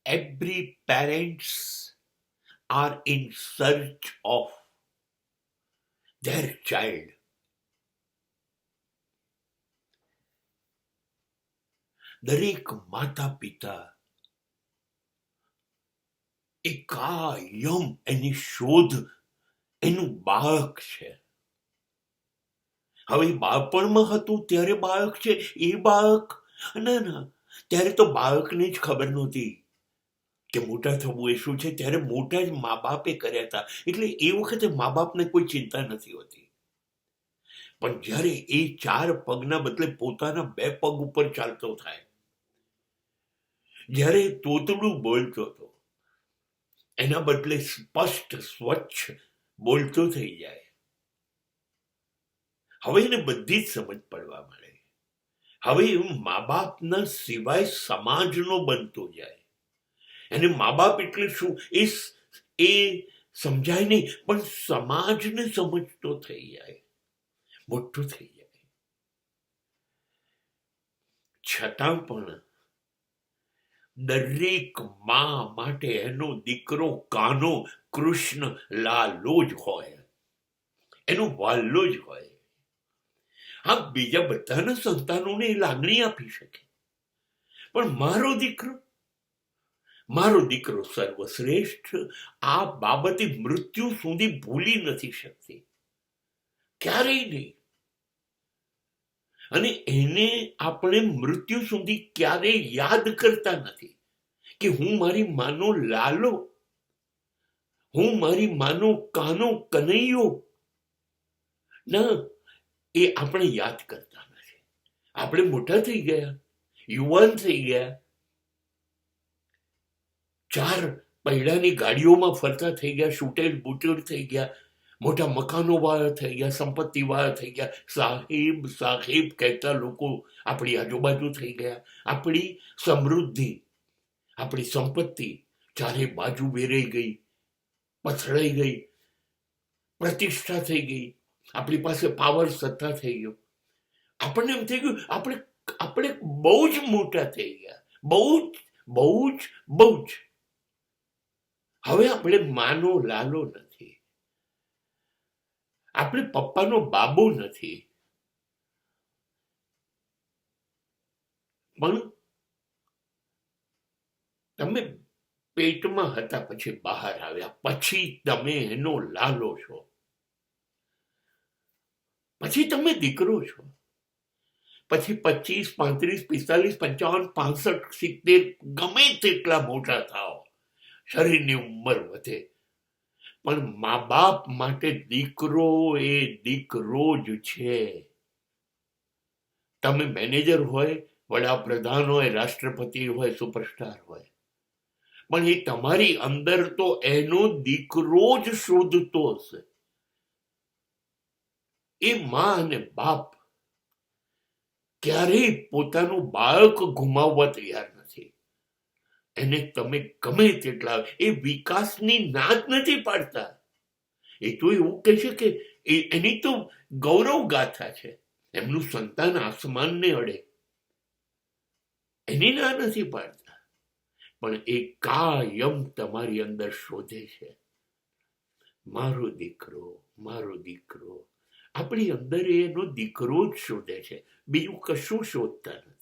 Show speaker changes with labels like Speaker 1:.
Speaker 1: every parents are in search of their child. દરેક માતા પિતા એ કાયમ એની શોધ એનું બાળક છે. હવે બાળપણમાં હતું ત્યારે બાળક છે એ બાળક ના, ત્યારે તો બાળકને જ ખબર નહોતી કે મોટા થવું એ શું છે. ત્યારે મોટા જ મા બાપે કર્યા હતા, એટલે એ વખતે મા બાપને કોઈ ચિંતા નથી હોતી. પણ જ્યારે એ 4 પગના બદલે પોતાના 2 પગ ઉપર ચાલતો થાય, જ્યારે તોતડું બોલતો હતો એના બદલે સ્પષ્ટ સ્વચ્છ બોલતો થઈ જાય, હવે એને બધી જ સમજ પડવા મળે. હવે મા બાપના સિવાય સમાજનો બનતો જાય. એને મા બાપ એટલે શું એ સમજાય નહીં, પણ સમાજને સમજતો થઈ જાય, મોટો થઈ જાય. છતાં પણ દરેક મા માટે એનો દીકરો કાનો કૃષ્ણ લાલો જ હોય, એનો વાલો જ હોય. હા, બીજા બધાના સંતાનોને એ લાગણી આપી શકે, પણ મારો દીકરો સર્વશ્રેષ્ઠ આ બાબતે મૃત્યુ સુધી ભૂલી નથી શકતી, ક્યારેય નહીં. અને એને આપણે મૃત્યુ સુધી ક્યારેય યાદ કરતા નથી કે હું મારી માનો લાલો, હું મારી માનો કાનો કનૈયો. ના, એ આપણે યાદ કરતા નથી. આપણે મોટા થઈ ગયા, યુવાન થઈ ગયા, 4 પૈડાની ગાડીઓમાં ફરતા થઈ ગયા, શૂટેડ બૂટેડ થઈ ગયા, મોટા મકાનો વાળા થઈ ગયા, સંપત્તિ વાળા થઈ ગયા, સાહેબ કહેતા લોકો આપણી આજુબાજુ થઈ ગયા. આપણી સમૃદ્ધિ, આપણી સંપત્તિ ચારે બાજુ વેરાઈ ગઈ, પથરાઈ ગઈ, પ્રતિષ્ઠા થઈ ગઈ, આપણી પાસે પાવર સત્તા થઈ ગયો. આપણને એમ થઈ ગયું આપણે બહુ જ મોટા થઈ ગયા, બહુ જ. હવે આપણે માનો લાલો નથી, આપણે પપ્પાનો બાબો નથી. પણ તમે પેટમાં હતા પછી બહાર આવ્યા, પછી તમે એનો લાલો છો, પછી તમે દીકરો છો. પછી 25, 35, 45, 55, 65, 70 ગમે તેટલા મોટા થાઓ, શરીરની ઉંમર વધે, પણ મા બાપ માટે દીકરો એ દીકરો જ છે. તમે મેનેજર હોય, વડાપ્રધાન હોય, રાષ્ટ્રપતિ હોય, સુપરસ્ટાર હોય, પણ એ તમારી અંદર તો એનો દીકરો જ શોધતો હશે. એ મા અને બાપ ક્યારેય પોતાનું બાળક ગુમાવવા તૈયાર નથી. એને તમે ગમે તેટલા, એ વિકાસની ના જ નથી પાડતા. એ તો એવું કહે છે કે એની તો ગૌરવ ગાથા છે, એમનું સંતાન આસમાનને અડે, એની ના નથી પાડતા. પણ એ કાયમ તમારી અંદર શોધે છે, મારો દીકરો. આપણી અંદર એનો દીકરો જ શોધે છે, બીજું કશું શોધતા નથી.